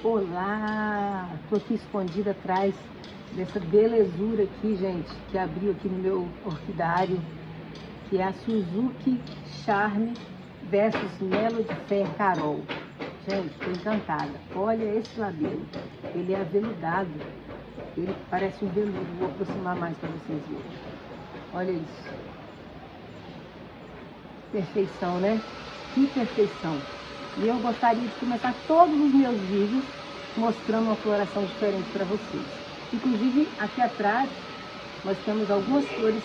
Olá! Tô aqui escondida atrás dessa belezura aqui, gente, que abriu aqui no meu orquidário, que é a Suzuki Charme versus Melody Fair Carol. Gente, tô encantada. Olha esse labelo. Ele é aveludado. Ele parece um veludo. Vou aproximar mais para vocês verem. Olha isso. Perfeição, né? Que perfeição! E eu gostaria de começar todos os meus vídeos mostrando uma floração diferente para vocês. Inclusive, aqui atrás, nós temos algumas flores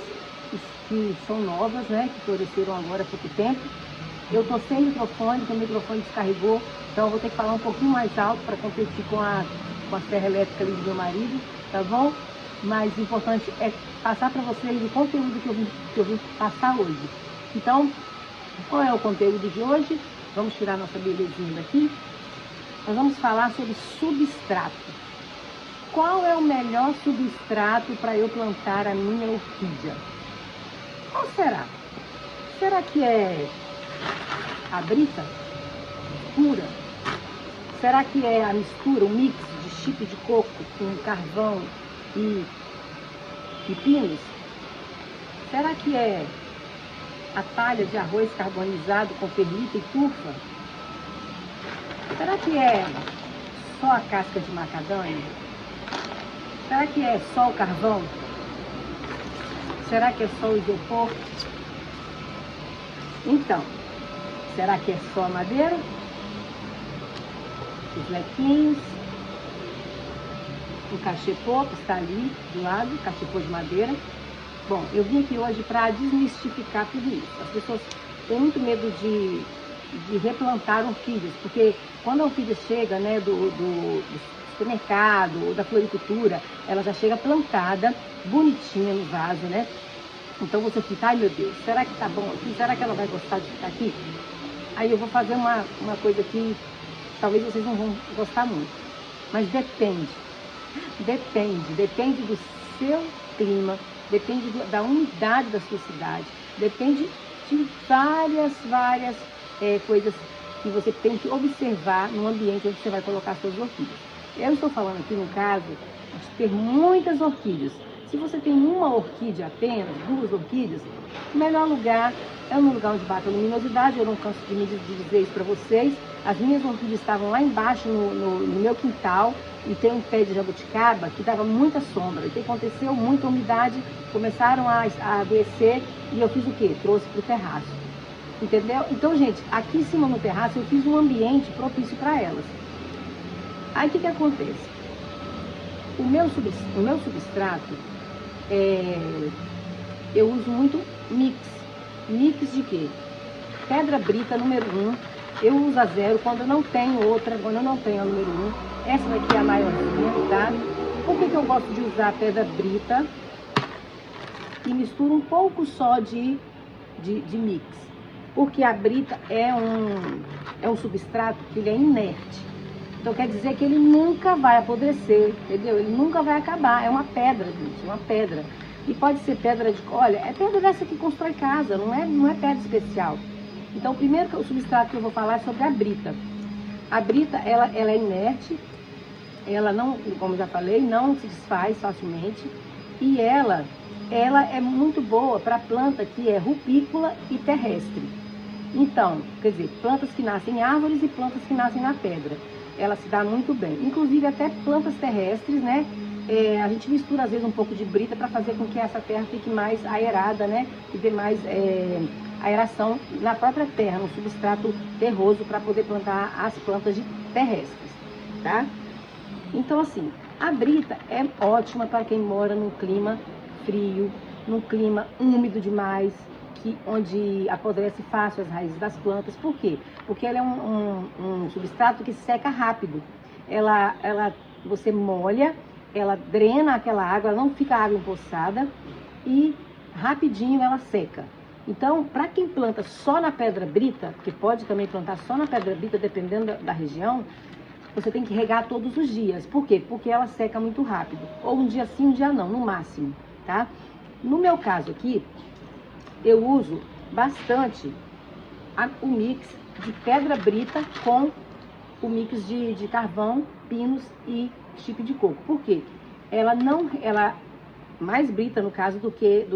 que são novas, né? Que floresceram agora há pouco tempo. Eu tô sem microfone, porque o microfone descarregou, então eu vou ter que falar um pouquinho mais alto para competir com a serra elétrica ali do meu marido, tá bom? Mas o importante é passar para vocês o conteúdo que eu vim passar hoje. Então, qual é o conteúdo de hoje? Vamos tirar nossa belezinha daqui. Nós vamos falar sobre substrato. Qual é o melhor substrato para eu plantar a minha orquídea? Qual será? Será que é a brita pura? Será que é a mistura, o mix de chip de coco com carvão e pinos? Será que é a palha de arroz carbonizado com perlita e turfa? Será que é só a casca de macadâmia? Será que é só o carvão? Será que é só o isopor? Então, será que é só a madeira? Os lequinhos? O cachepô que está ali do lado, cachepô de madeira. Bom, eu vim aqui hoje para desmistificar tudo isso. As pessoas têm muito medo de replantar orquídeas, porque quando a orquídea chega, né, do supermercado ou da floricultura, ela já chega plantada, bonitinha no vaso, né? Então você fica, ai meu Deus, será que tá bom aqui? Será que ela vai gostar de ficar aqui? Aí eu vou fazer uma coisa que talvez vocês não vão gostar muito, mas depende do seu clima, depende da umidade da sua cidade, depende de várias coisas que você tem que observar no ambiente onde você vai colocar suas orquídeas. Eu estou falando aqui no caso de ter muitas orquídeas. Se você tem uma orquídea apenas, duas orquídeas, o melhor lugar é um lugar onde bate a luminosidade. Eu não canso de me dizer isso para vocês. As minhas orquídeas estavam lá embaixo no meu quintal e tem um pé de jabuticaba que dava muita sombra. O que aconteceu? Muita umidade, começaram a adoecer e eu fiz o quê? Trouxe para o terraço. Entendeu? Então, gente, aqui em cima no terraço eu fiz um ambiente propício para elas. Aí o que acontece? O meu substrato, eu uso muito mix. Mix de quê? Pedra brita número 1. Eu uso a 0 quando eu não tenho outra, quando eu não tenho a número 1. Essa daqui é a maiorzinha, tá? Por que eu gosto de usar a pedra brita? E misturo um pouco só de mix. Porque a brita é um substrato que ele é inerte. Então quer dizer que ele nunca vai apodrecer, entendeu? Ele nunca vai acabar. É uma pedra, gente, uma pedra. E pode ser pedra de... Olha, é pedra dessa que constrói casa, não é pedra especial. Então, o primeiro substrato que eu vou falar é sobre a brita. A brita, ela é inerte, ela não, como eu já falei, não se desfaz facilmente. E ela é muito boa para planta que é rupícola e terrestre. Então, quer dizer, plantas que nascem em árvores e plantas que nascem na pedra. Ela se dá muito bem. Inclusive até plantas terrestres, né? A gente mistura às vezes um pouco de brita para fazer com que essa terra fique mais aerada, né? Que dê mais aeração na própria terra, no substrato terroso, para poder plantar as plantas terrestres, tá? Então assim, a brita é ótima para quem mora num clima frio, num clima úmido demais, onde apodrece fácil as raízes das plantas. Por quê? Porque ela é um substrato que seca rápido. Você molha, ela drena aquela água, ela não fica água empoçada e rapidinho ela seca. Então, para quem planta só na pedra brita, que pode também plantar só na pedra brita, dependendo da região, você tem que regar todos os dias. Por quê? Porque ela seca muito rápido. Ou um dia sim, um dia não, no máximo, tá? No meu caso aqui, eu uso bastante o mix de pedra brita com o mix de carvão, pinos e chip de coco. Por quê? Ela mais brita, no caso, do que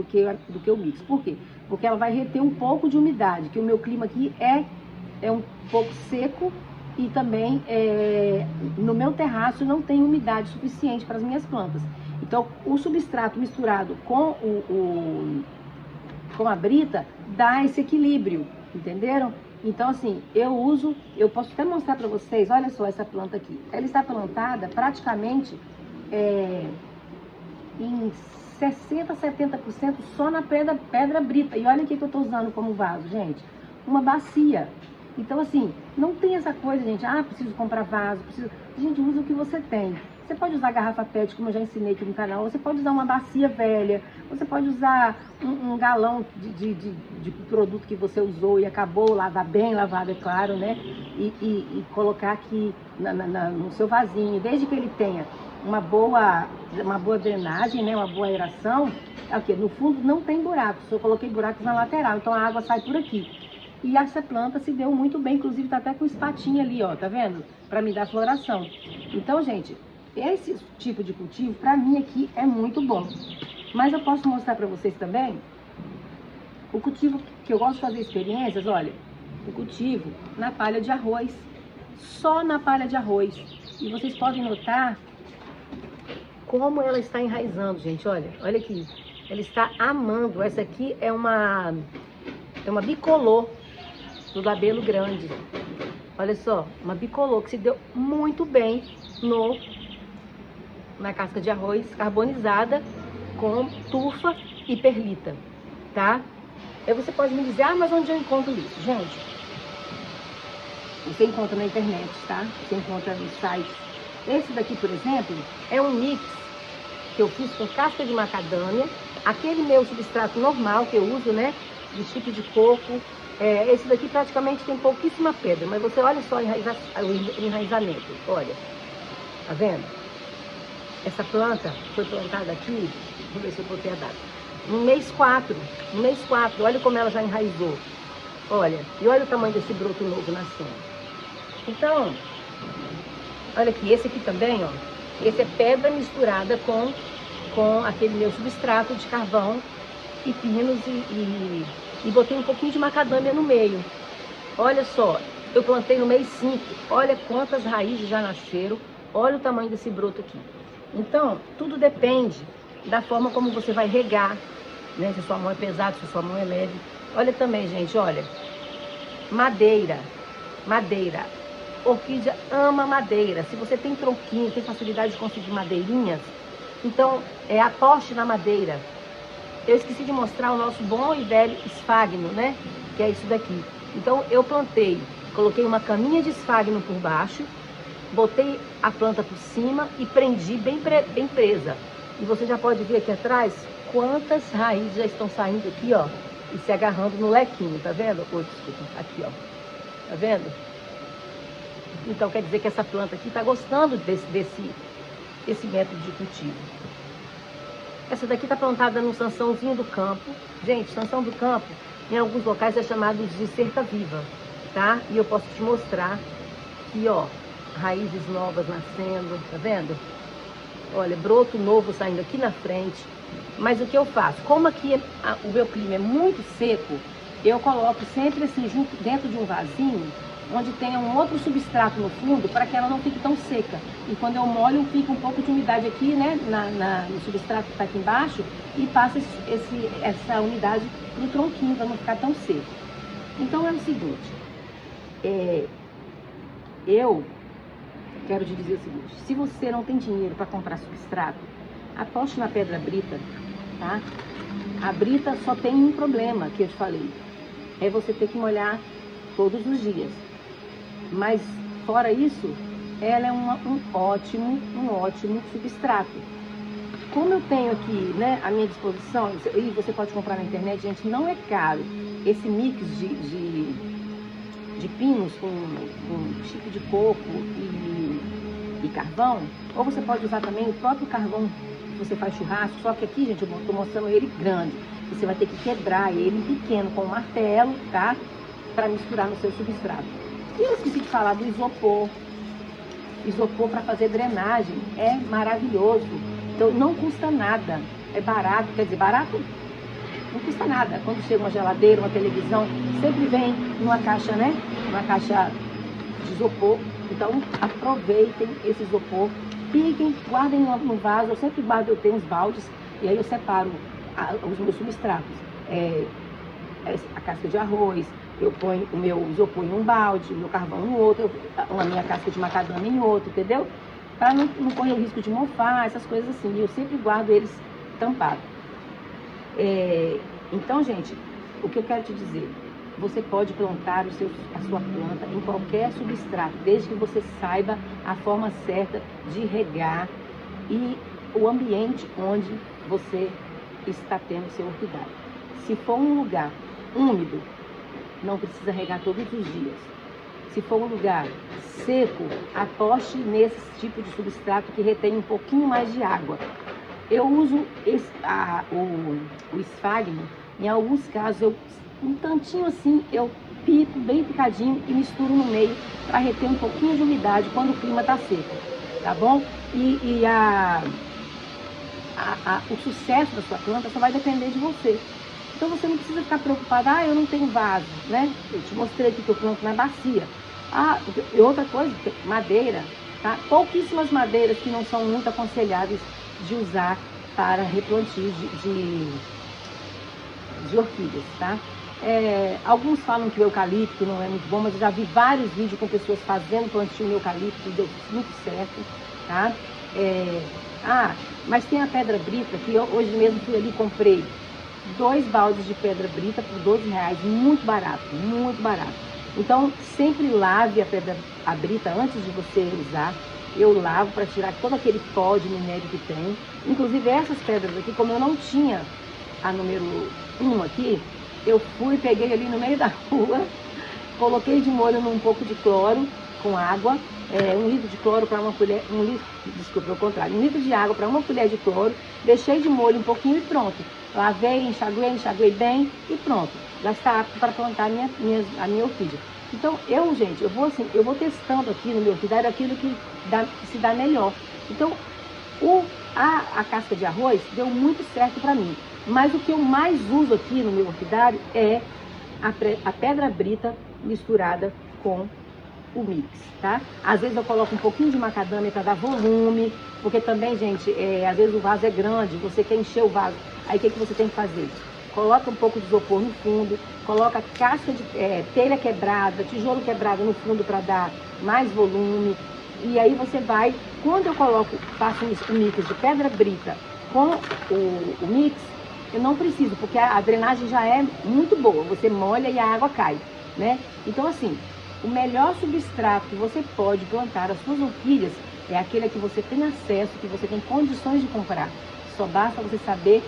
o mix. Por quê? Porque ela vai reter um pouco de umidade, que o meu clima aqui é um pouco seco e também no meu terraço não tem umidade suficiente para as minhas plantas. Então, o substrato misturado com a brita dá esse equilíbrio, entenderam? Então, assim, eu posso até mostrar para vocês, olha só essa planta aqui. Ela está plantada praticamente em 60%, 70% só na pedra brita. E olha o que eu estou usando como vaso, gente. Uma bacia. Então, assim, não tem essa coisa, gente, preciso comprar vaso, Gente, usa o que você tem. Você pode usar garrafa PET, como eu já ensinei aqui no canal, você pode usar uma bacia velha, você pode usar um galão de produto que você usou e acabou, lavar bem lavado, é claro, né? E colocar aqui no seu vasinho, desde que ele tenha uma boa drenagem, né? Uma boa aeração. Okay, no fundo não tem buracos, eu coloquei buracos na lateral, então a água sai por aqui. E essa planta se deu muito bem, inclusive tá até com espatinha ali, ó, tá vendo? Para me dar floração. Então, gente, esse tipo de cultivo, para mim aqui, é muito bom. Mas eu posso mostrar para vocês também o cultivo que eu gosto de fazer experiências, olha, o cultivo na palha de arroz, só na palha de arroz. E vocês podem notar como ela está enraizando, gente, olha aqui. Ela está amando. Essa aqui é uma bicolor do labelo grande. Olha só, uma bicolor que se deu muito bem na casca de arroz carbonizada com tufa e perlita, tá? Aí você pode me dizer, mas onde eu encontro isso? Gente, você encontra na internet, tá? Você encontra no site. Esse daqui, por exemplo, é um mix que eu fiz com casca de macadâmia, aquele meu substrato normal que eu uso, né? De chip de coco. Esse daqui praticamente tem pouquíssima pedra, mas você olha só o enraizamento, olha, tá vendo? Essa planta foi plantada aqui, vou ver se eu botei a data, no mês 4, olha como ela já enraizou, olha, e olha o tamanho desse broto novo nascendo. Então, olha aqui, esse aqui também, ó, esse é pedra misturada com aquele meu substrato de carvão e pinos e botei um pouquinho de macadâmia no meio. Olha só, eu plantei no mês 5, olha quantas raízes já nasceram, olha o tamanho desse broto aqui. Então, tudo depende da forma como você vai regar, né? Se a sua mão é pesada, se a sua mão é leve. Olha também, gente, olha, madeira. Orquídea ama madeira. Se você tem tronquinho, tem facilidade de conseguir madeirinhas, então aposte na madeira. Eu esqueci de mostrar o nosso bom e velho esfagno, né? Que é isso daqui. Então eu plantei, coloquei uma caminha de esfagno por baixo, botei a planta por cima e prendi bem presa. E você já pode ver aqui atrás quantas raízes já estão saindo aqui, ó, e se agarrando no lequinho, tá vendo? Desculpa, aqui, ó. Tá vendo? Então quer dizer que essa planta aqui tá gostando desse método de cultivo. Essa daqui tá plantada no sansãozinho do campo. Gente, sansão do campo, em alguns locais é chamado de cerca viva, tá? E eu posso te mostrar aqui, ó, raízes novas nascendo, tá vendo? Olha, broto novo saindo aqui na frente. Mas o que eu faço? Como aqui o meu clima é muito seco, eu coloco sempre assim, junto dentro de um vasinho, onde tenha um outro substrato no fundo, para que ela não fique tão seca. E quando eu molho, fica um pouco de umidade aqui, né, no substrato que está aqui embaixo, e passa essa umidade pro tronquinho, para não ficar tão seco. Então é o seguinte, eu quero te dizer o seguinte, se você não tem dinheiro para comprar substrato, aposte na pedra brita, tá? A brita só tem um problema, que eu te falei, é você ter que molhar todos os dias. Mas, fora isso, ela é um ótimo substrato. Como eu tenho aqui, né, à minha disposição, e você pode comprar na internet, gente, não é caro. Esse mix de pinos com chip de coco e carvão, ou você pode usar também o próprio carvão que você faz churrasco, só que aqui, gente, eu estou mostrando ele grande. Você vai ter que quebrar ele pequeno com um martelo, tá? Para misturar no seu substrato. E eu esqueci de falar do isopor. isopor para fazer drenagem, é maravilhoso. Então não custa nada, é barato, quer dizer, barato não custa nada. Quando chega uma geladeira, uma televisão, sempre vem numa caixa, né? Uma caixa de isopor. Então aproveitem esse isopor, piquem, guardem no vaso. Eu sempre guardo, eu tenho uns baldes, e aí eu separo os meus substratos. A casca de arroz, eu ponho o meu isopor em um balde, o meu carvão no outro, a minha casca de macadâmia em outro, entendeu? Para não correr o risco de mofar, essas coisas assim. E eu sempre guardo eles tampados. Então, gente, o que eu quero te dizer, você pode plantar a sua planta em qualquer substrato, desde que você saiba a forma certa de regar e o ambiente onde você está tendo seu orquidário. Se for um lugar úmido, não precisa regar todos os dias. Se for um lugar seco, aposte nesse tipo de substrato que retém um pouquinho mais de água. Eu uso o esfagno, em alguns casos, um tantinho assim, eu pico bem picadinho e misturo no meio para reter um pouquinho de umidade quando o clima está seco, tá bom? O sucesso da sua planta só vai depender de você. Então você não precisa ficar preocupado, eu não tenho vaso, né? Eu te mostrei aqui que eu planto na bacia. E outra coisa, madeira, tá? Pouquíssimas madeiras que não são muito aconselháveis de usar para replantio de orquídeas, tá? Alguns falam que o eucalipto não é muito bom, mas eu já vi vários vídeos com pessoas fazendo plantio no eucalipto e deu muito certo, tá? Mas tem a pedra brita, que eu hoje mesmo fui ali e comprei 2 baldes de pedra brita por R$12, muito barato, muito barato. Então, sempre lave a brita antes de você usar. Eu lavo para tirar todo aquele pó de minério que tem. Inclusive, essas pedras aqui, como eu não tinha a número 1 aqui, eu peguei ali no meio da rua, coloquei de molho num pouco de cloro com água, 1 litro de cloro para uma colher, 1 litro de água para uma colher de cloro, deixei de molho um pouquinho e pronto. Lavei, enxaguei bem e pronto. Já está apto para plantar a minha orquídea. Então, gente, eu vou testando aqui no meu orquidário aquilo que se dá melhor. Então, a casca de arroz deu muito certo para mim. Mas o que eu mais uso aqui no meu orquidário é a pedra brita misturada com o mix, tá? Às vezes eu coloco um pouquinho de macadâmia para dar volume, porque também, gente, às vezes o vaso é grande, você quer encher o vaso. Aí o que você tem que fazer? Coloca um pouco de isopor no fundo, coloca casca de telha quebrada, tijolo quebrado no fundo para dar mais volume. E aí você vai, quando eu faço um mix de pedra brita com o mix, eu não preciso, porque a drenagem já é muito boa, você molha e a água cai, né? Então assim, o melhor substrato que você pode plantar as suas orquídeas é aquele que você tem acesso, que você tem condições de comprar. Só basta você saber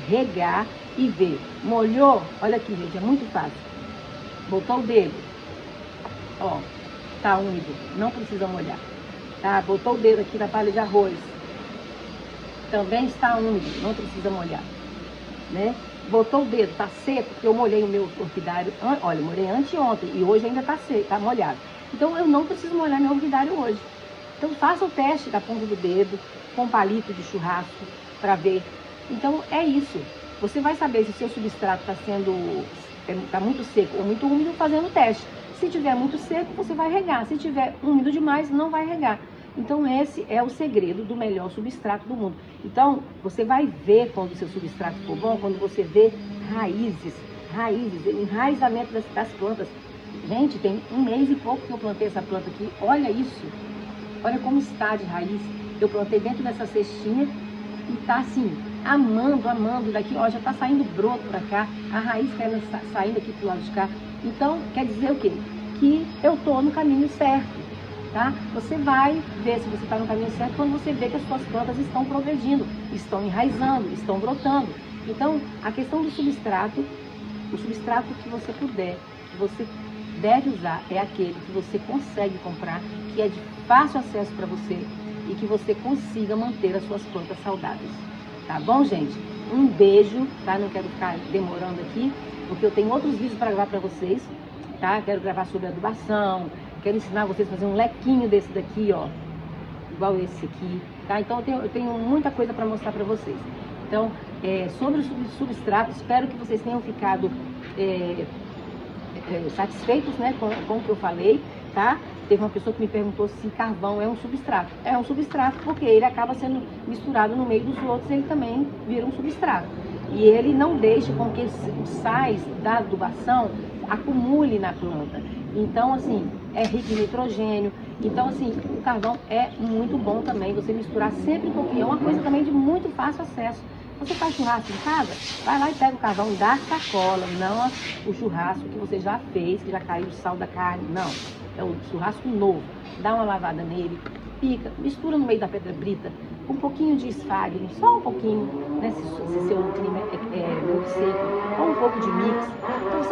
regar e ver. Molhou? Olha aqui, gente, é muito fácil. Botou o dedo, ó, tá úmido, não precisa molhar. Tá? Botou o dedo aqui na palha de arroz, também está úmido, não precisa molhar, né? Botou o dedo, tá seco, porque eu molhei o meu orquidário, olha, molhei anteontem e hoje ainda tá seco, tá molhado. Então eu não preciso molhar meu orquidário hoje. Então faça o teste da ponta do dedo com palito de churrasco para ver. Então é isso. Você vai saber se o seu substrato está muito seco ou muito úmido fazendo o teste. Se tiver muito seco, você vai regar. Se tiver úmido demais, não vai regar. Então esse é o segredo do melhor substrato do mundo. Então você vai ver quando o seu substrato for bom, quando você vê raízes, enraizamento das plantas. Gente, tem 1 mês e pouco que eu plantei essa planta aqui. Olha isso. Olha como está de raiz. Eu plantei dentro dessa cestinha e tá assim, amando daqui, ó, já tá saindo broto pra cá, a raiz saindo aqui pro lado de cá. Então, quer dizer o quê? Que eu tô no caminho certo, tá? Você vai ver se você tá no caminho certo quando você vê que as suas plantas estão progredindo, estão enraizando, estão brotando. Então, a questão do substrato, o substrato que você puder, que você deve usar é aquele que você consegue comprar, que é de fácil acesso para você e que você consiga manter as suas plantas saudáveis. Tá bom, gente? Um beijo, tá? Não quero ficar demorando aqui, porque eu tenho outros vídeos para gravar para vocês, tá? Quero gravar sobre adubação, quero ensinar vocês a fazer um lequinho desse daqui, ó. igual esse aqui, tá? Então eu tenho muita coisa para mostrar para vocês. Então, sobre o substrato, espero que vocês tenham ficado satisfeitos, né, com o que eu falei, tá? Teve uma pessoa que me perguntou se carvão é um substrato. É um substrato porque ele acaba sendo misturado no meio dos outros, ele também vira um substrato. E ele não deixa com que os sais da adubação acumule na planta. Então, assim, é rico em nitrogênio. Então, assim, o carvão é muito bom também, você misturar sempre um pouquinho. É uma coisa também de muito fácil acesso. Você faz churrasco em casa? Vai lá e pega o carvão da sacola, não o churrasco que você já fez, que já caiu o sal da carne, não. É o churrasco novo. Dá uma lavada nele, pica, mistura no meio da pedra brita, com um pouquinho de esfagno, só um pouquinho, né, se seu clima é muito seco, ou um pouco de mix. Então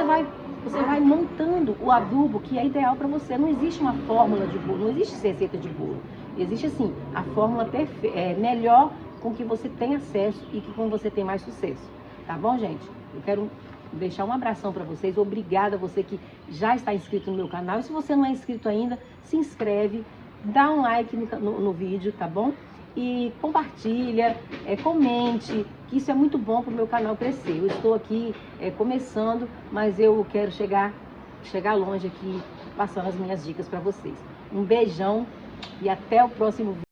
você vai montando o adubo que é ideal para você. Não existe uma fórmula de bolo, não existe receita de bolo. Existe, assim, a fórmula melhor com que você tem acesso e que com você tem mais sucesso. Tá bom, gente? Eu quero deixar um abração para vocês. Obrigada a você que já está inscrito no meu canal. E se você não é inscrito ainda, se inscreve, dá um like no vídeo, tá bom? E compartilha, comente, que isso é muito bom para o meu canal crescer. Eu estou aqui começando, mas eu quero chegar longe aqui, passando as minhas dicas para vocês. Um beijão e até o próximo vídeo.